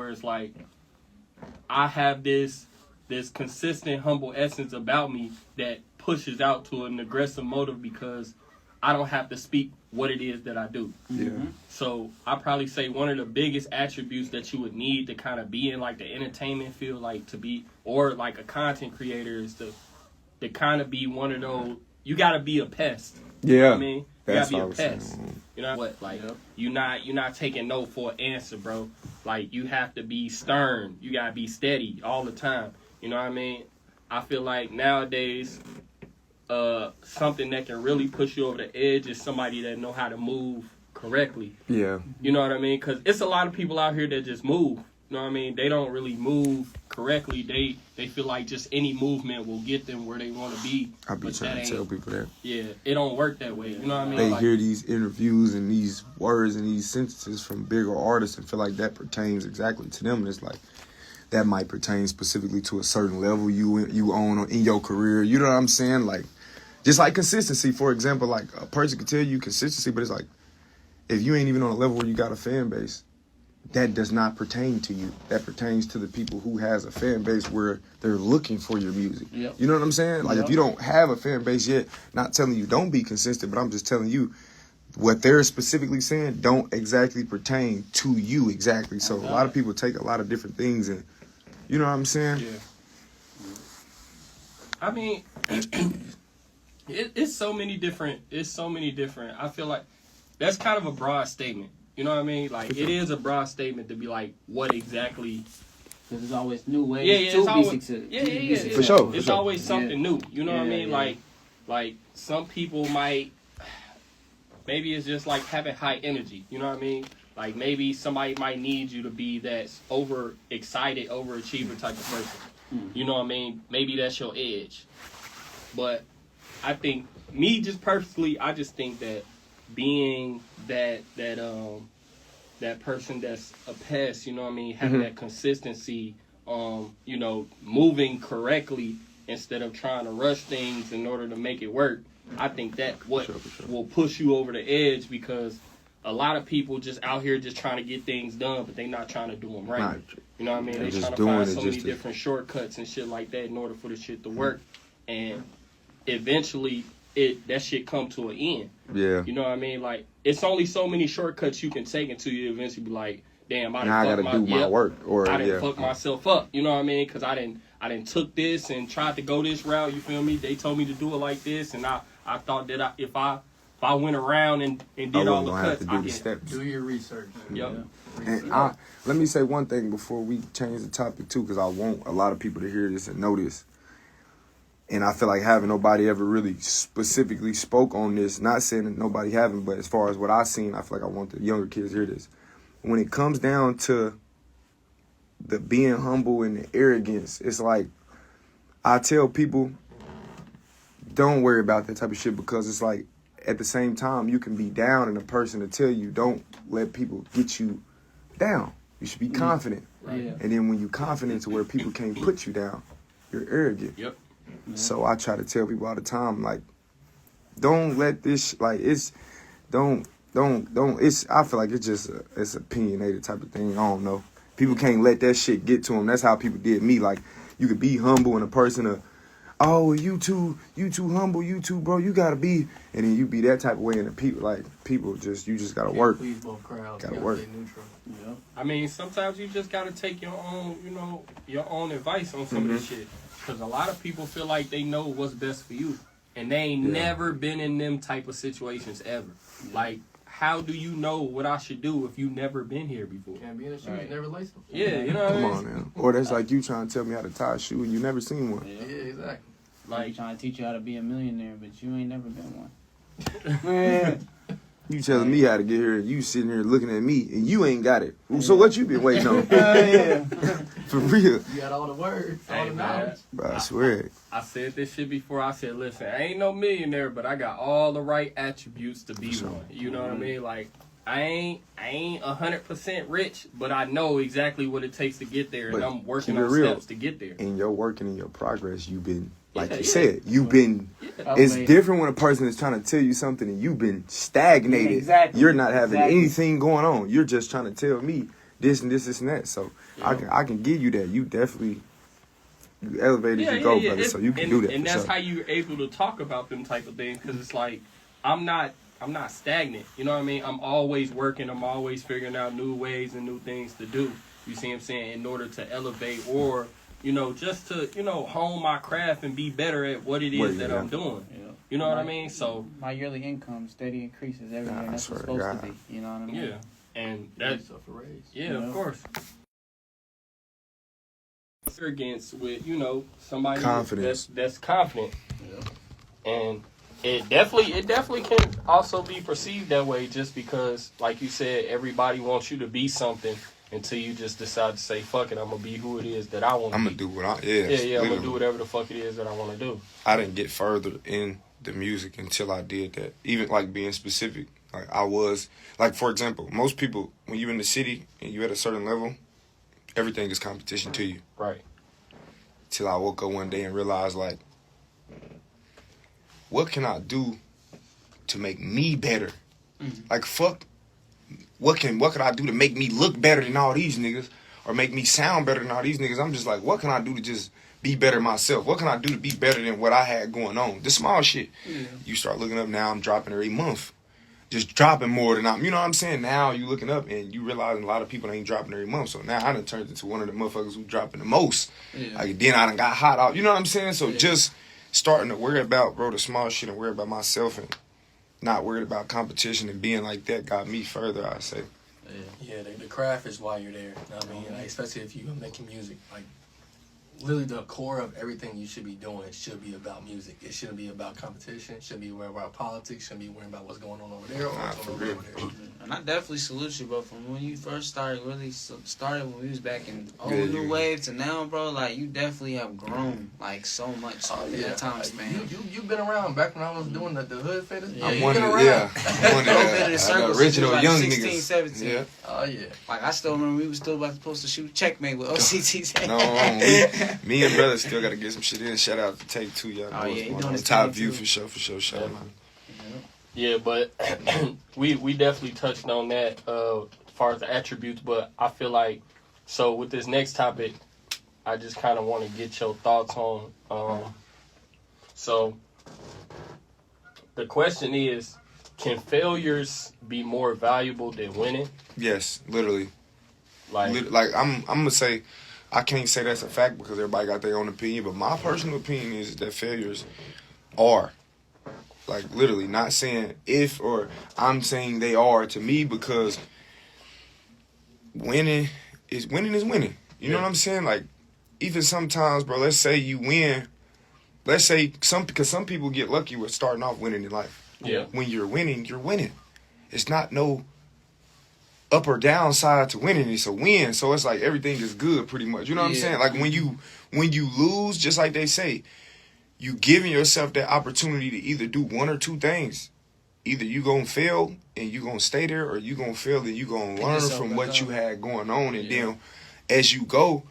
where it's like I have this consistent, humble essence about me that pushes out to an aggressive motive because I don't have to speak what it is that I do. Yeah. So I probably say one of the biggest attributes that you would need to kind of be in like the entertainment field, like to be, or like a content creator, is to kind of be one of those. You got to be a pest. You know what I mean? You got to be a pest. You know what? Like you're not taking no for an answer, bro. Like you have to be stern. You got to be steady all the time. You know what I mean? I feel like nowadays, something that can really push you over the edge is somebody that know how to move correctly. Yeah. You know what I mean? Because it's a lot of people out here that just move. You know what I mean? They don't really move correctly. They feel like just any movement will get them where they want to be. I be trying to tell people that. Yeah, it don't work that way. You know what I mean? They hear these interviews and these words and these sentences from bigger artists and feel like that pertains exactly to them. And it's like, that might pertain specifically to a certain level you own in your career. You know what I'm saying? Like, just like consistency, for example, like a person could tell you consistency, but it's like, if you ain't even on a level where you got a fan base, that does not pertain to you. That pertains to the people who has a fan base where they're looking for your music. Yep. You know what I'm saying? Like, if you don't have a fan base yet, not telling you don't be consistent, but I'm just telling you what they're specifically saying don't exactly pertain to you exactly. So a lot of people take a lot of different things and, you know what I'm saying? Yeah. I mean, it's so many different. I feel like that's kind of a broad statement. You know what I mean? Like, it is a broad statement to be like, what exactly? Because there's always new ways to be successful. Yeah. For sure. It's always something new. You know what I mean? Yeah. Like some people might, maybe it's just like having high energy. You know what I mean? Like, maybe somebody might need you to be that overexcited, overachiever type of person. You know what I mean? Maybe that's your edge. But I think, me just personally, I just think that being that person that's a pest, you know what I mean? Having that consistency, you know, moving correctly instead of trying to rush things in order to make it work. I think that will push you over the edge, because a lot of people just out here just trying to get things done, but they not trying to do them right. You know what I mean? They trying to find so many different shortcuts and shit like that in order for the shit to work. And eventually, that shit come to an end. Yeah. You know what I mean? Like, it's only so many shortcuts you can take until you eventually be like, damn, I gotta do my work. Or I didn't fuck myself up. You know what I mean? Because I didn't took this and tried to go this route. You feel me? They told me to do it like this, and I thought that if I went around and did all the cuts, I can do your research. Yep. And let me say one thing before we change the topic too, because I want a lot of people to hear this and know this. And I feel like having nobody ever really specifically spoke on this, not saying that nobody haven't, but as far as what I've seen, I feel like I want the younger kids to hear this. When it comes down to the being humble and the arrogance, it's like, I tell people, don't worry about that type of shit, because it's like, at the same time, you can be down and a person to tell you, don't let people get you down. You should be confident. Right. Yeah. And then when you're confident to where people can't put you down, you're arrogant. Yep. So I try to tell people all the time, like, don't let this, like, it's, don't, it's, I feel like it's just, it's opinionated type of thing. I don't know. People can't let that shit get to them. That's how people did me. Like, you could be humble and a person oh, you too humble, you too, bro, you gotta be, and then you be that type of way, and the people just, you just gotta work. Please both crowds. Gotta work. Yeah. I mean, sometimes you just gotta take your own, you know, your own advice on some of this shit. Because a lot of people feel like they know what's best for you, and they ain't never been in them type of situations ever. Like, how do you know what I should do if you never been here before? Can't be in a shoe, you never laced them. Yeah, you know what I mean? Come on now. Or that's like you trying to tell me how to tie a shoe and you never seen one. Yeah, exactly. Like, trying to teach you how to be a millionaire, but you ain't never been one. Man. You telling me how to get here, and you sitting here looking at me, and you ain't got it. So what you been waiting on? For real. You got all the words, all the knowledge. Bro, I swear. I said this shit before. I said, listen, I ain't no millionaire, but I got all the right attributes to be one. You know what I mean? Like, I ain't 100% rich, but I know exactly what it takes to get there, and I'm working on steps to get there. In your work and in your progress, you've been, like you said, you've been, it's different when a person is trying to tell you something and you've been stagnated. Exactly. You're not having anything going on. You're just trying to tell me, this and this and that. So I can give you that. You definitely you elevate as you go, brother. So you can do that. And that's how you're able to talk about them type of things, because it's like I'm not stagnant. You know what I mean? I'm always working. I'm always figuring out new ways and new things to do. You see what I'm saying? In order to elevate or, you know, just to, you know, hone my craft and be better at what it is that I'm doing. Yeah. You know what I mean? So my yearly income steady increases every year. That's what's supposed to be. You know what I mean? yeah, and that's a raise. Yeah, of course. Against with, you know, somebody that's confident, and it definitely can also be perceived that way, just because, like you said, everybody wants you to be something until you just decide to say, fuck it, I'm gonna be who it is that I want to be. I'm gonna do what I I'm gonna do whatever the fuck it is that I want to do. I didn't get further in the music until I did that. Even like being specific, like I was, like for example, most people when you're in the city and you're at a certain level, everything is competition to you. Right. Till I woke up one day and realized, like, what can I do to make me better? Mm-hmm. Like, fuck, what could I do to make me look better than all these niggas, or make me sound better than all these niggas? I'm just like, what can I do to just be better myself? What can I do to be better than what I had going on? The small shit. Yeah. You start looking up now. I'm dropping every month. Just dropping more than you know what I'm saying? Now you looking up and you realizing a lot of people ain't dropping every month. So now I done turned into one of the motherfuckers who dropping the most. Yeah. Like then I done got hot out. You know what I'm saying? So just starting to worry about, bro, the small shit and worry about myself and not worried about competition and being like that got me further, I say. Yeah, the craft is why you're there. You know what I mean? Like, especially if you're making music. Like, literally the core of everything you should be doing should be about music. It shouldn't be about competition. It shouldn't be worried about politics. Shouldn't be worried about what's going on over there or what's going on over there. And I definitely salute you, bro. From when you first started when we was back in New Wave to now, bro, like, you definitely have grown, like, so much in that time span. You've been around back when I was doing the hood faders. I'm one of the original like young 16, niggas. 17. Yeah. Oh, yeah. Like, I still remember we was still about to supposed to shoot Checkmate with OCTs. No, me and brother still got to get some shit in. Shout out to Take Two, y'all. Oh, yeah, he doing his Top View for sure. Shout out. Yeah, but we definitely touched on that as far as the attributes, but I feel like, so with this next topic, I just kind of want to get your thoughts on, so the question is, can failures be more valuable than winning? Yes, literally. Like I'm gonna say, I can't say that's a fact because everybody got their own opinion, but my personal opinion is that failures are. Like, literally, not saying if, or I'm saying they are to me, because winning is winning. You know what I'm saying? Like, even sometimes, bro, let's say you win. Let's say because some people get lucky with starting off winning in life. Yeah. When you're winning, you're winning. It's not no up or down side to winning. It's a win. So it's like everything is good pretty much. You know what I'm saying? Like, when you lose, just like they say, you giving yourself that opportunity to either do one or two things. Either you gonna fail and you gonna stay there, or you gonna fail and you gonna learn from what you had going on. And then as you go,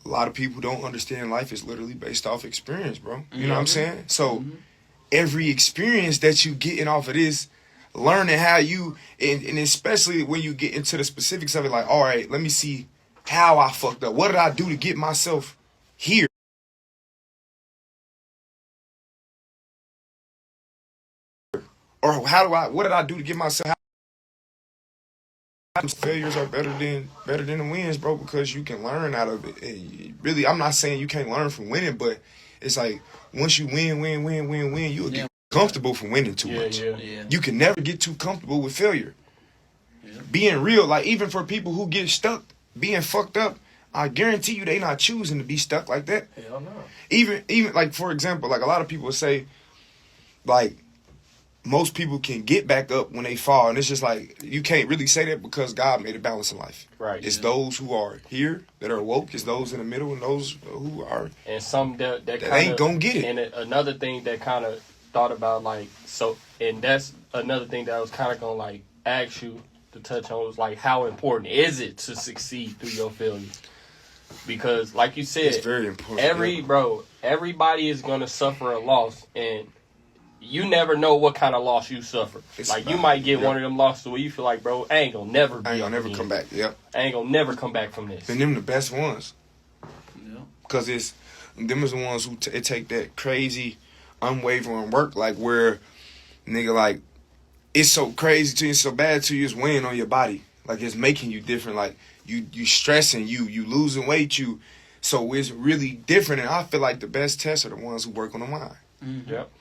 a lot of people don't understand life is literally based off experience, bro. You know what I'm saying? So every experience that you getting off of this, learning how you, and especially when you get into the specifics of it, like, all right, let me see how I fucked up. What did I do to get myself here? Or what did I do to get myself? Failures are better than the wins, bro, because you can learn out of it. And really, I'm not saying you can't learn from winning, but it's like once you win, you'll get comfortable from winning too much. Yeah. You can never get too comfortable with failure. Yeah. Being real, like, even for people who get stuck, being fucked up, I guarantee you they not choosing to be stuck like that. Hell no. Even like, for example, like, a lot of people say, like, most people can get back up when they fall, and it's just like, you can't really say that because God made a balance in life. Right. It's those who are here that are woke, it's those in the middle, and those who are, and some that ain't gonna get it. And another thing that kind of thought about, like, so, and that's another thing that I was kind of gonna, like, ask you to touch on, was like, how important is it to succeed through your failures? Because, like you said, it's very important. Everybody is gonna suffer a loss, and you never know what kind of loss you suffer. Like, you might get one of them losses where you feel like, bro, I ain't gonna never come back. Yep. I ain't gonna never come back from this. And them the best ones. Yeah. Because them is the ones who take that crazy, unwavering work, like where, nigga, like, it's so crazy to you, it's so bad to you, it's weighing on your body. Like, it's making you different. Like, you stressing, you losing weight, so it's really different. And I feel like the best tests are the ones who work on the mind. Mm-hmm. Yep.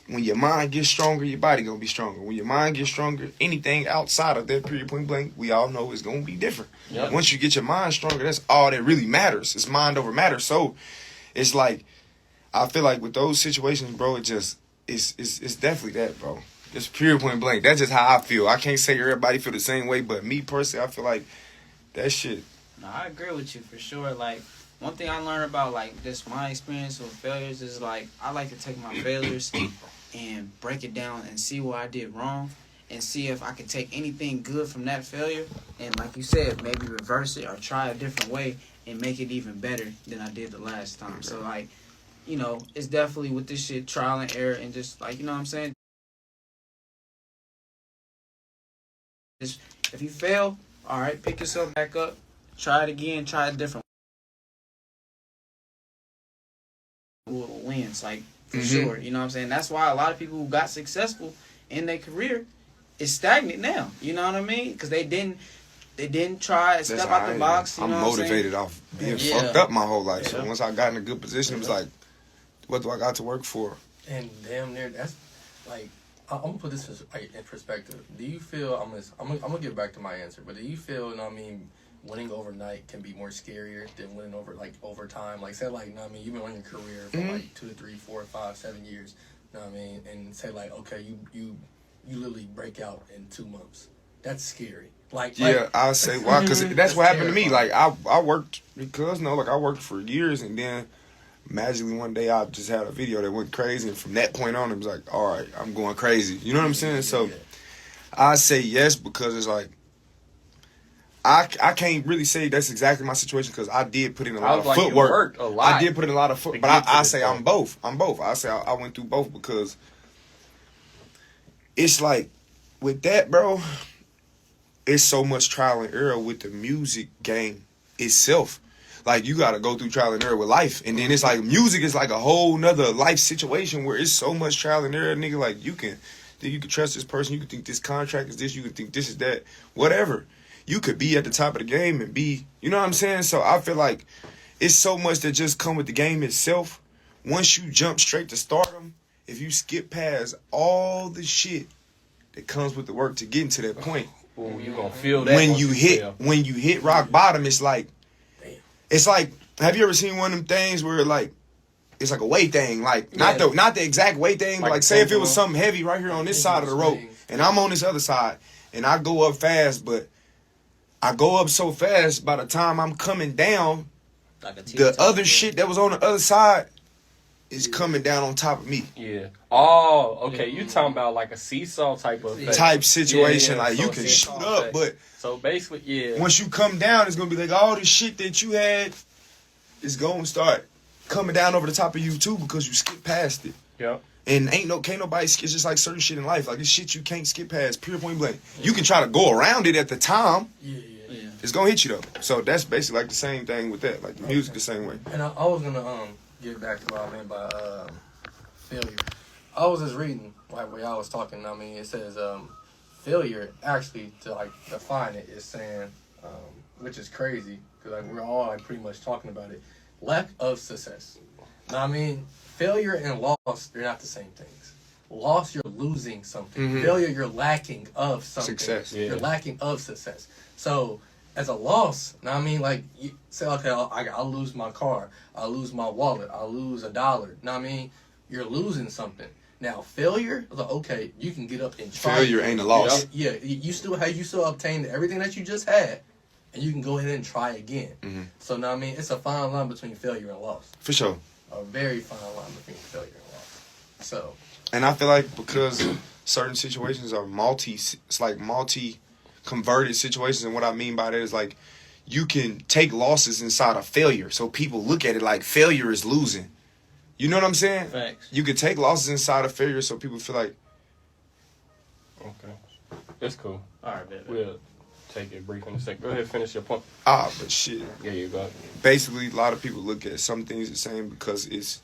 When your mind gets stronger, your body gonna be stronger. When your mind gets stronger, anything outside of that period point blank, we all know is gonna be different. Yep. Once you get your mind stronger, that's all that really matters. It's mind over matter. So it's like, I feel like with those situations, bro, it's definitely that, bro. It's period point blank. That's just how I feel. I can't say everybody feel the same way, but me personally, I feel like that shit. No, I agree with you for sure. Like, one thing I learned about, like, just my experience with failures is, like, I like to take my failures and break it down and see what I did wrong and see if I can take anything good from that failure and, like you said, maybe reverse it or try a different way and make it even better than I did the last time. So, like, you know, it's definitely with this shit, trial and error, and just, like, you know what I'm saying? Just, if you fail, all right, pick yourself back up, try it again, try it different. Wins, like, for sure. You know what I'm saying? That's why a lot of people who got successful in their career is stagnant now. You know what I mean? Because they didn't try step out the box. You I'm know motivated what off being fucked up my whole life. So Yeah. once I got in a good position, it was like, what do I got to work for? And damn near, that's like, I'm gonna put this in perspective. Do you feel, I'm gonna get back to my answer, but do you feel, you know what I mean, winning overnight can be more scarier than winning over time? Like, say, like, you know what I mean, you've been on your career for like 2 to 3, 4, 5, 7 years, you know what I mean, and say, like, okay, you literally break out in 2 months. That's scary. Yeah, I'll say why, because that's what happened to me. Like, terrifying. I worked, because, no, like, I worked for years, and then magically one day I just had a video that went crazy, and from that point on, it was like, all right, I'm going crazy. You know what I'm saying? So I say yes, because it's like, I can't really say that's exactly my situation, because I did put in a lot of footwork. I did put in a lot of footwork, but I say I'm both. I say I went through both, because it's like, with that, bro, it's so much trial and error with the music game itself. Like, you got to go through trial and error with life. And then it's like, music is like a whole nother life situation where it's so much trial and error, nigga. Like, you can trust this person. You can think this contract is this. You can think this is that. Whatever. You could be at the top of the game and be, you know what I'm saying? So I feel like it's so much that just come with the game itself. Once you jump straight to stardom, if you skip past all the shit that comes with the work to get into that point, you gonna feel that when you hit rock bottom, it's like, have you ever seen one of them things where, like, it's like a weight thing, like, not the exact weight thing, but like say if it was something heavy right here on this side of the rope, and I'm on this other side, and I go up fast, but I go up so fast, by the time I'm coming down, the other shit that was on the other side is coming down on top of me. Yeah. Oh, okay. You talking about like a seesaw type of effect. Type situation, Yeah, like, so you can shoot up, effect. but so basically, yeah. once you come down, it's gonna be like all the shit that you had is gonna start coming down over the top of you too, because you skip past it. Yep. And can't nobody. It's just like certain shit in life. Like, it's shit you can't skip past. Pure point blank. You can try to go around it at the time. Yeah. It's gonna hit you though. So that's basically like the same thing with that. Like, the music the same way. And I was gonna get back to what I meant by failure. I was just reading like where y'all was talking. I mean, it says failure actually, to like define it, is saying, which is crazy because like we're all like pretty much talking about it. Lack of success. Now, I mean, failure and loss, they're not the same things. Loss, you're losing something. Mm-hmm. Failure, you're lacking of something. Success. Yeah. You're lacking of success. So, as a loss, now I mean, like, you say, okay, I'll lose my car, I'll lose my wallet, I'll lose $1. Now I mean, you're losing something. Now, failure, like, okay, you can get up and try. Failure ain't a loss. Yeah, you still obtained everything that you just had, and you can go ahead and try again. Mm-hmm. So now I mean, it's a fine line between failure and loss. For sure. A very fine line between failure and loss. So, And I feel like because certain situations are multi-converted situations, and what I mean by that is, like, you can take losses inside of failure. So people look at it like failure is losing. You know what I'm saying? Facts. You could take losses inside of failure so people feel like, Okay. That's cool. All right, baby. We'll take it brief in a second. Go ahead, finish your point. but shit. Yeah, you go. Basically, a lot of people look at some things the same because it's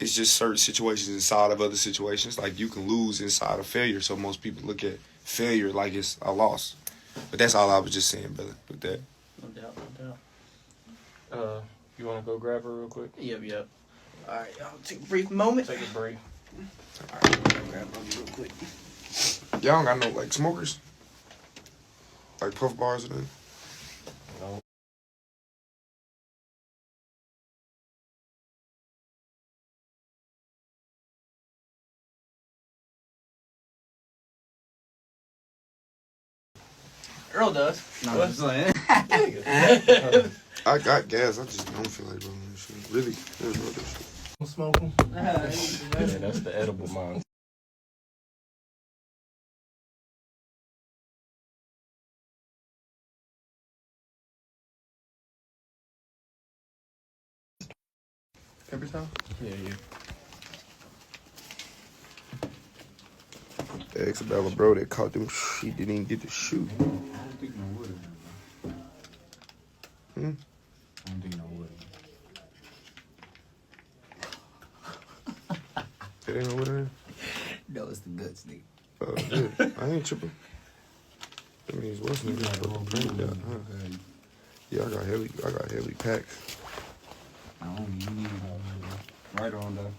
just certain situations inside of other situations. Like, you can lose inside of failure, so most people look at failure like it's a loss. But that's all I was just saying, brother, with that. No doubt, no doubt. You want to go grab her real quick? Yep. All right, y'all take a brief moment. Take a break. All right, I'm gonna grab one real quick. Y'all don't got no, like, smokers? Like puff bars or nothing? No. Earl does. No, I'm just saying. I got gas. I just don't feel like rolling this shit. Really? There's no other shit. I'm smoking. Yeah, that's the edible mind. Pepper sauce? Yeah. Ex about a bro that caught them. He didn't even get to shoot. I don't think no wood in there, Hmm? I don't think no wood in It ain't no wood in there? No, it's the guts, nigga. Yeah. I ain't tripping. That means what's nigga? Yeah, I got heavy packs. I don't need right on though.